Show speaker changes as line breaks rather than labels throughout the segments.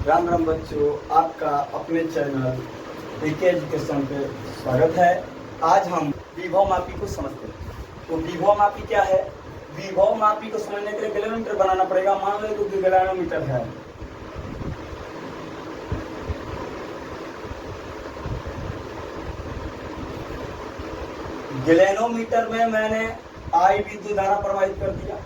राम राम बच्चों, आपका अपने चैनल एके एजुकेशन पे स्वागत है। आज हम विभव मापी को समझते हैं। तो विभव मापी क्या है? विभव मापी को समझने के लिए गैलोमीटर बनाना पड़ेगा। मान लो कि गैलोमीटर है, गैलोमीटर में मैंने आई विद्युत धारा प्रवाहित कर दिया।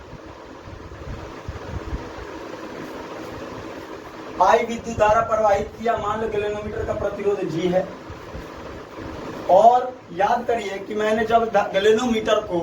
आई विद्युत धारा प्रवाहित किया। मान लो गैलोमीटर का प्रतिरोध जी है। और याद करिए कि मैंने जब गैलोमीटर को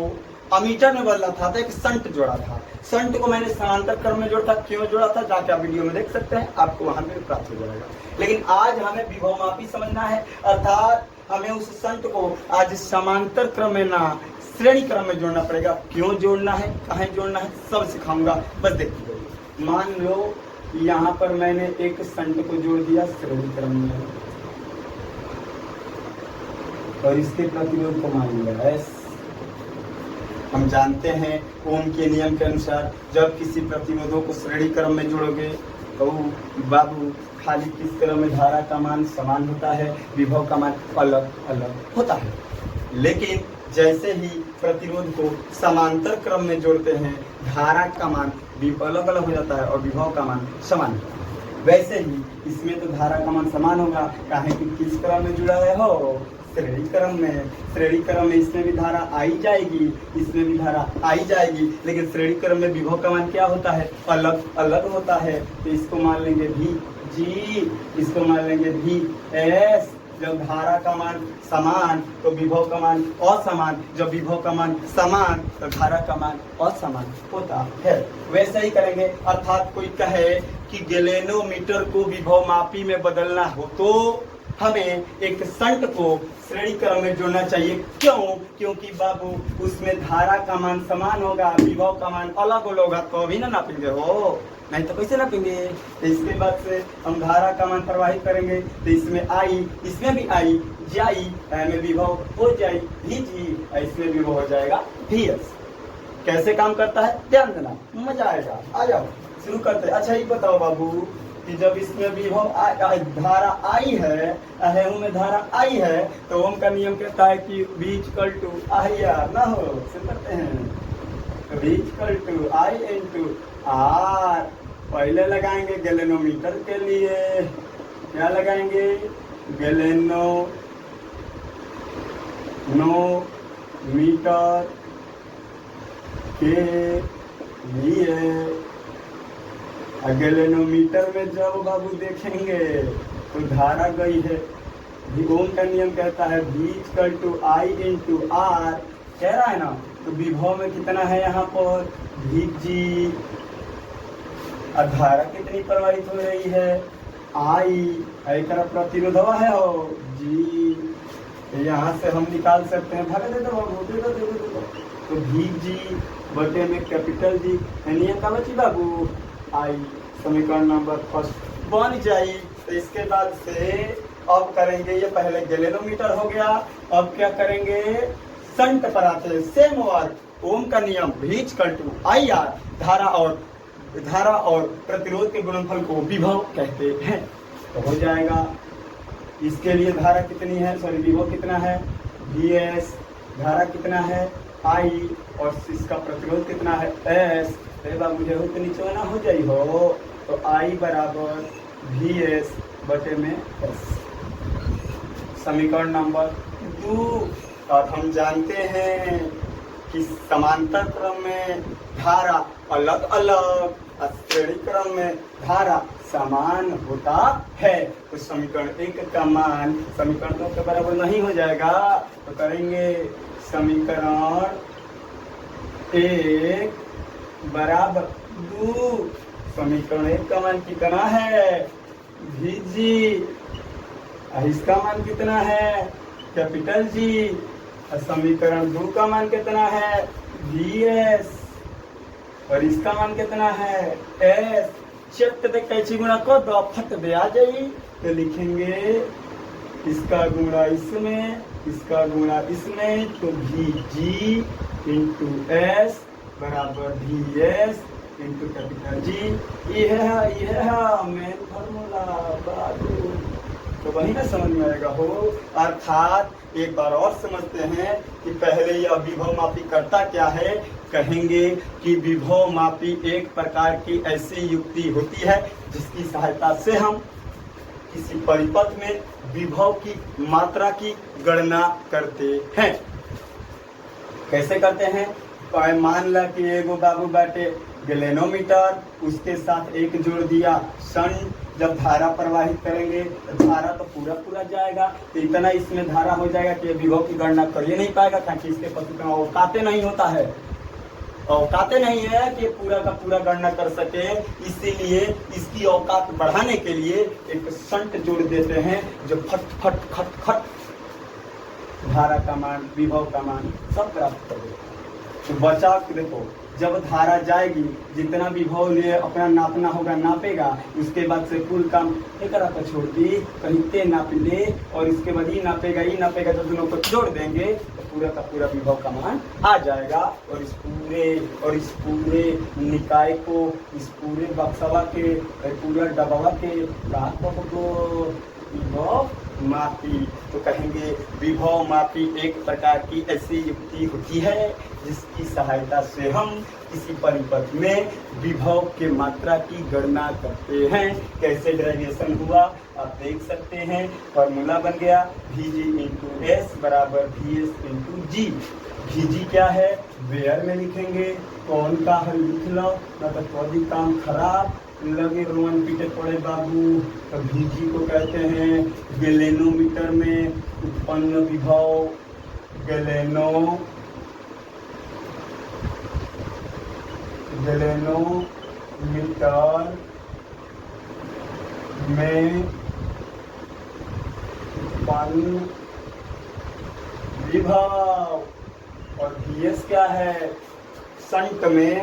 अमीटर में बदला था तो एक संट जोड़ा था। संट को मैंने समांतर क्रम में जोड़ा था। क्यों जोड़ा था जाके आप वीडियो में देख सकते हैं, आपको वहां पे प्राप्त हो जाएगा। लेकिन आज हमें विभव मापी समझना है, अर्थात हमें उस संट को आज समांतर क्रम में ना श्रेणी क्रम में जोड़ना पड़ेगा। क्यों जोड़ना है, कहाँ जोड़ना है, सब सिखाऊंगा, बस देखते रहिए। मान लो यहाँ पर मैंने एक संट को जोड़ दिया श्रेणी क्रम में और इसके प्रतिरोध को मान लिया एस। हम जानते हैं ओम के नियम के अनुसार जब किसी प्रतिरोधों को श्रेणी क्रम में जोड़ोगे तो बाबू खाली किस क्रम में धारा का मान समान होता है, विभव का मान अलग अलग होता है। लेकिन जैसे ही प्रतिरोध को समांतर क्रम में जोड़ते हैं धारा का मान भी अलग अलग हो जाता है और विभव का मान समान होता है। वैसे ही इसमें तो धारा का मान समान होगा, काहे कि किस क्रम में जुड़ा है हो, श्रेणी क्रम में। श्रेणी क्रम में इसमें भी धारा आई जाएगी, इसमें भी धारा आई जाएगी, लेकिन श्रेणी क्रम में विभव का मान क्या होता है, अलग अलग होता है। तो इसको मान लेंगे भी जी, इसको मान लेंगे भी एस। जब धारा का मान समान तो विभव का मान असमान, जब विभव का मान समान तो धारा का मान असमान होता है। वैसे ही करेंगे। अर्थात कोई कहे कि गैलोमीटर को विभव मापी में बदलना हो तो हमें एक संट को श्रेणी क्रम में जोड़ना चाहिए। क्यों? क्योंकि बाबू उसमें धारा का मान समान होगा, विभव का मान अलग अलग होगा, तो अभी ना नापेंगे हो, नहीं तो कैसे नापेंगे। तो इसके बाद से हम धारा का मान प्रवाहित करेंगे तो इसमें आई, इसमें भी आई जाई, में विभव हो जाए भी जी, इसमें विभव हो जाएगा भी एस। कैसे काम करता है ध्यान देना, मजा आएगा। आ जाओ शुरू करते हैं। अच्छा ये बताओ बाबू कि जब इसमें विभव धारा आई है, ओम में धारा आई है, तो ओम का नियम कहता है कि V equal to I R ना हो, सुन करते हैं V equal to I into R. पहले लगाएंगे गैलोमीटर के लिए, क्या लगाएंगे, मीटर के लिए। गैलोमीटर में जब बाबू देखेंगे तो धारा गई है, ओम का नियम कहता है V equal to I into R, कह रहा है ना। तो विभव में कितना है यहाँ पर भी जी, और धारा कितनी प्रवाहित हो रही है आई, एक प्रतिरोध है हो जी। यहाँ से हम निकाल सकते हैं, भाग दे दो बाबू, दे दो। तो भी जी बटे में कैपिटल जी नियम का बची बाबू आई। समीकरण नंबर फर्स्ट बन जाए। तो इसके बाद से अब करेंगे, ये पहले गैलोमीटर हो गया, अब क्या करेंगे, संट पर आते हैं। सेम वर्क, ओम का नियम V equal to I R, धारा और प्रतिरोध के गुणनफल को विभव कहते हैं। तो हो जाएगा, इसके लिए धारा कितनी है, सॉरी विभव कितना है वी एस, धारा कितना है आई, और इसका प्रतिरोध कितना है एस। बाबू मुझे तो नीचे ना हो जाई हो, तो आई बराबर वी एस बटे में एस। समीकरण नंबर 2। और हम जानते हैं कि समांतर क्रम में धारा अलग अलग, श्रेणी क्रम में धारा समान होता है। तो समीकरण 1 का मान समीकरण 2 के बराबर नहीं हो जाएगा, तो करेंगे समीकरण 1 बराबर 2। समीकरण 1 का मान कितना है भी जी, इसका मान कितना है कैपिटल जी, समीकरण 2 का मान कितना है वी एस, और इसका मान कितना है एस। चेक दे कैची गुणा कर दो, फट दे आ जाइए। तो लिखेंगे इसका गुणा इसमें, इसका गुणा इसमें, तो भी जी इंटू एस बराबर V S into capital G. यह है मेन फार्मूला बाबू, तो वही ना समझ में आएगा हो। अर्थात एक बार और समझते हैं कि पहले यह विभव मापी करता क्या है। कहेंगे कि विभव मापी एक प्रकार की ऐसी युक्ति होती है जिसकी सहायता से हम किसी परिपथ में विभव की मात्रा की गणना करते हैं। कैसे करते हैं? मान ला कि एगो बाबू बाटे गैलेनोमीटर, उसके साथ एक जोड़ दिया सन। जब धारा प्रवाहित करेंगे तो धारा तो पूरा जाएगा, तो इतना इसमें धारा हो जाएगा कि विभव की गणना कर ही नहीं पाएगा, ताकि इसके पति का औकाते नहीं होता है, औकाते नहीं है कि पूरा का पूरा गणना कर सके। इसीलिए इसकी औकात बढ़ाने के लिए एक संट जोड़ देते हैं जो फट फट खट खट धारा का मान, विभव का मान सब प्राप्त कर देगा। तो बचाव देखो, जब धारा जाएगी जितना विभव ले अपना नापना होगा नापेगा, उसके बाद से कुल काम एक पर छोड़ दी, कहीं ते नाप ले और इसके बाद ही नापेगा जब दोनों को जोड़ देंगे तो पूरा का पूरा विभव का मान आ जाएगा। और इस पूरे निकाय को, इस पूरे बक्सवा के, पूरा डबवा के विभव मापी। तो कहेंगे विभव मापी एक प्रकार की ऐसी युक्ति होती है जिसकी सहायता से हम किसी परिपथ में विभव के मात्रा की गणना करते हैं। कैसे डेरिवेशन हुआ आप देख सकते हैं। फॉर्मूला बन गया Vg इंटू एस बराबर Vs इंटू जी। Vg क्या है वेयर में लिखेंगे, कौन का हल लिख लो, मतलब कोई काम खराब लगे रोमन पीटे पड़े बाबू। तो Vg को कहते हैं गैलेनोमीटर में उत्पन्न विभव, गैलेनोमीटर में उत्पन्न विभव। और Vs क्या है संट में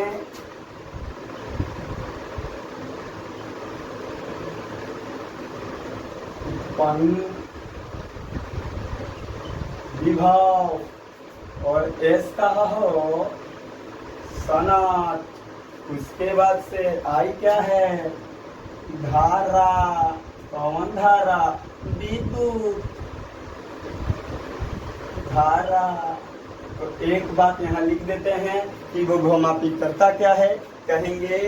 उत्पन्न विभव। और एस का हो सनात। उसके बाद से आई क्या है धारा, कौन धारा, विद्युत धारा। तो एक बात यहाँ लिख देते हैं कि विभव मापी करता क्या है। कहेंगे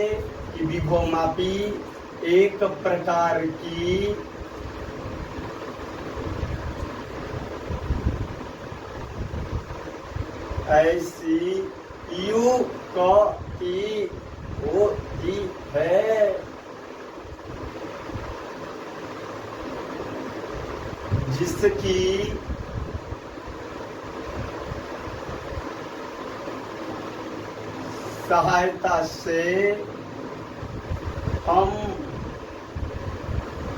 कि विभव मापी एक प्रकार की ऐसी युक्ति होती है जिसकी सहायता से हम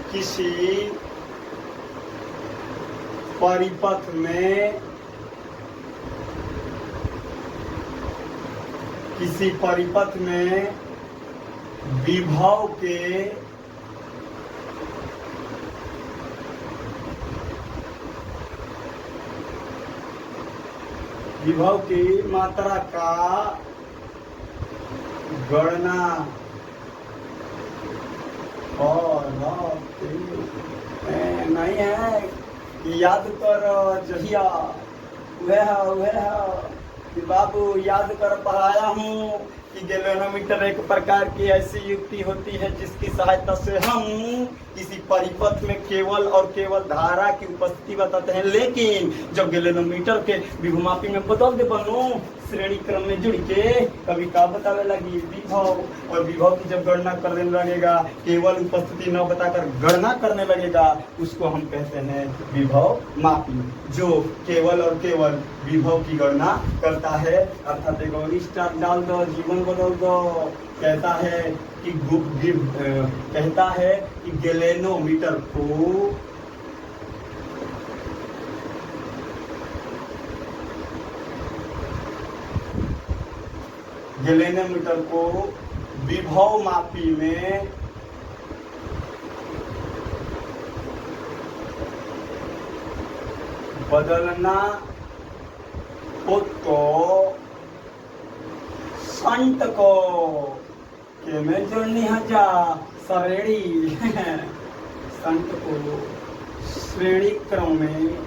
किसी परिपथ में विभव की मात्रा का गणना और नहीं है कि याद कर जहिया वह कि बाबू याद कर पढ़ाया हूँ कि गैलेनोमीटर एक प्रकार की ऐसी युक्ति होती है जिसकी सहायता से हम किसी परिपथ में केवल और केवल धारा की उपस्थिति बताते हैं। लेकिन जब गैलेनोमीटर के विभवमापी में बदल दे बनो श्रेणी क्रम में जुड़ के कभी का बतावे लगी विभव, और विभव की जब गणना करने लगेगा केवल उपस्थिति न बताकर गणना करने लगेगा, उसको हम कहते हैं विभव मापी, जो केवल और केवल विभव की गणना करता है। अर्थात एक और स्टार डाल दो, जीवन बदल दो। कहता है कि गैलेनोमीटर को विभव मापी में बदलना हो तो संट को में जोड़नी है जा श्रेणी संट को श्रेणी क्रम में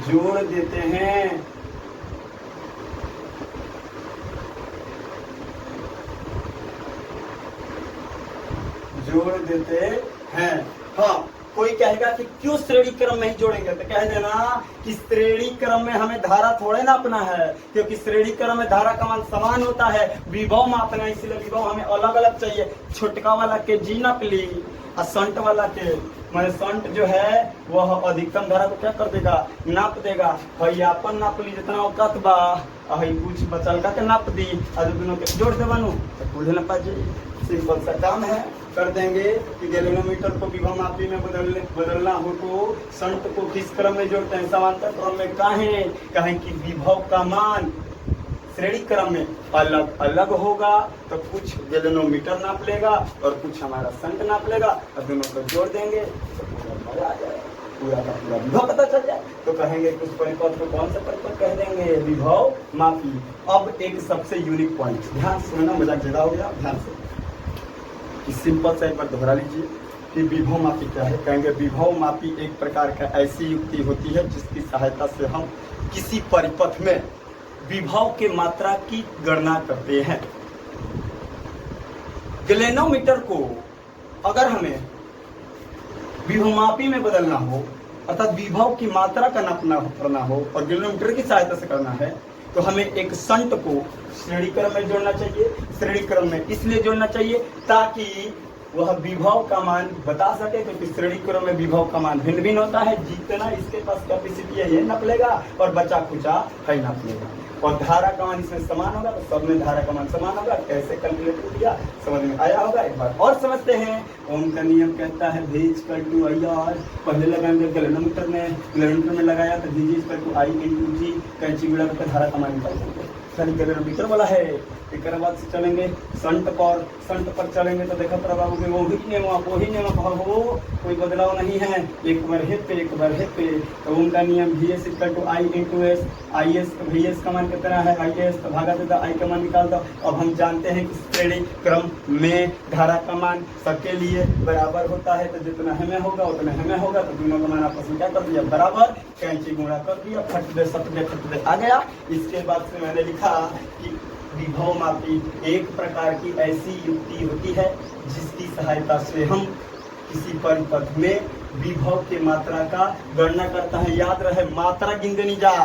जोड़ देते हैं। जोड़ देते हैं। हाँ, कोई कहेगा कि क्यों श्रेणी क्रम में ही जोड़ेंगे, तो कह देना कि श्रेणी क्रम में हमें धारा थोड़े नापना है, क्योंकि श्रेणी क्रम में धारा का मान समान होता है, विभव मापना है, इसलिए विभव हमें अलग अलग चाहिए। छोटका वाला के जी नाप ली और संट वाला के मैंने संट जो है वह अधिकतम धारा को क्या कर देगा, नाप देगा। हई अपन नाप ली जितना औकात बा, हई कुछ बचल का के नाप दी और दोनों के जोड़ दे बनू तो कुल ना पाजी। सिंपल सा काम है, कर देंगे कि गैलोनोमीटर को विभव मापी में बदलना हो तो संट को किस क्रम में जोड़ते हैं, समांतर क्रम में। कहें कि विभव का मान श्रेणी क्रम में अलग अलग होगा, तो कुछ गैलोनोमीटर नाप लेगा और कुछ हमारा संट नाप लेगा और दोनों को जोड़ देंगे तो पूरा मजा आ जाएगा, पूरा का पूरा विभव पता चल जाए। तो कहेंगे कुछ परिपथ को कौन सा परिपथ कह देंगे, विभव मापी। अब एक सबसे यूनिक पॉइंट ध्यान से सुनना, मजाक ज्यादा हो गया, ध्यान से कि सिंपल सा एक बार दोहरा लीजिए कि विभव मापी क्या है। कहेंगे विभव मापी एक प्रकार का ऐसी युक्ति होती है जिसकी सहायता से हम किसी परिपथ में विभव के मात्रा की गणना करते हैं। गैलोनोमीटर को अगर हमें विभवमापी में बदलना हो, अर्थात विभव की मात्रा का नापना करना हो और गैलोनोमीटर की सहायता से करना है, तो हमें एक संट को श्रेणी क्रम में जोड़ना चाहिए। श्रेणी क्रम में इसलिए जोड़ना चाहिए ताकि वह विभव का मान बता सके, क्योंकि श्रेणी क्रम में विभव का मान भिन्न भिन्न होता है। जितना इसके पास कैपेसिटी है ये नाप लेगा और बचा खुचा है नाप लेगा, और धारा का मान इसमें समान होगा, तो सब में धारा का मान समान होगा। कैसे कैलकुलेट किया समझ में आया होगा, एक बार और समझते हैं। ओम का नियम कहता है V = IR, पहले लगाएंगे गैलोनोमीटर में लगाया तो V = I × G, कैंची गुणा करके धारा का मान निकाल देंगे। गैलोनोमीटर वाला है। एक बाद से चलेंगे संट पर चलेंगे तो देखा प्रभाव वही नियम हो, कोई बदलाव नहीं है, एक बार है पे। तो उनका नियम VS = I × S, VS का मान कितना है IS, तो भागा देता I का मान निकाल दो। अब हम जानते हैं कि श्रेणी क्रम में धारा का मान सबके लिए बराबर होता है, तो जितना हमें होगा उतना हमें होगा, तो दोनों का मान आपस में क्या कर दिया बराबर, कैंची गुणा कर दिया, फट दे आ गया। इसके बाद से मैंने लिखा कि विभव मापी एक प्रकार की ऐसी युक्ति होती है जिसकी सहायता से हम किसी परिपथ में विभव की मात्रा का गणना करता है। याद रहे, मात्रा गिन देनी जा,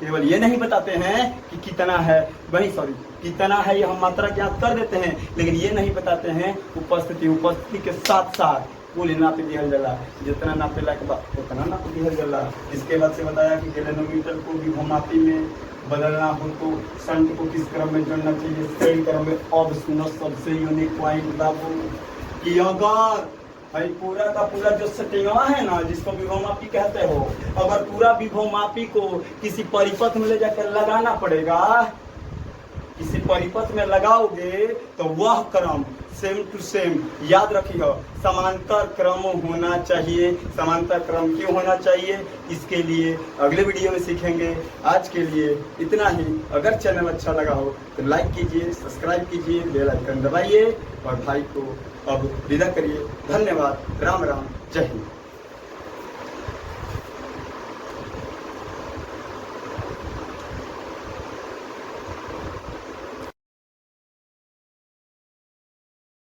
केवल ये नहीं बताते हैं कि कितना है, कितना है ये हम मात्रा ज्ञात कर देते हैं, लेकिन ये नहीं बताते हैं उपस्थिति के साथ साथ कुल नाप दिया जाला, जितना नापेला के बाद उतना नाप दिया जाला। इसके बाद से बताया कि गैलोनोमीटर को विभव मापी में बदलना हो तो संट को किस क्रम में जोड़ना चाहिए, श्रेणी क्रम में। अब सुनो सबसे यूनिक पॉइंट बाबू कि अगर भाई पूरा का पूरा जो सेटिंगवा है ना, जिसको विभव मापी कहते हो, अगर पूरा विभव मापी को किसी परिपथ में ले जाकर लगाना पड़ेगा, किसी परिपथ में लगाओगे तो वह क्रम सेम टू सेम, याद रखिए, समांतर क्रम होना चाहिए। समांतर क्रम क्यों होना चाहिए, इसके लिए अगले वीडियो में सीखेंगे। आज के लिए इतना ही। अगर चैनल अच्छा लगा हो तो लाइक कीजिए, सब्सक्राइब कीजिए, बेल आइकन दबाइए और भाई को अब विदा करिए। धन्यवाद। राम राम, जय हिंद।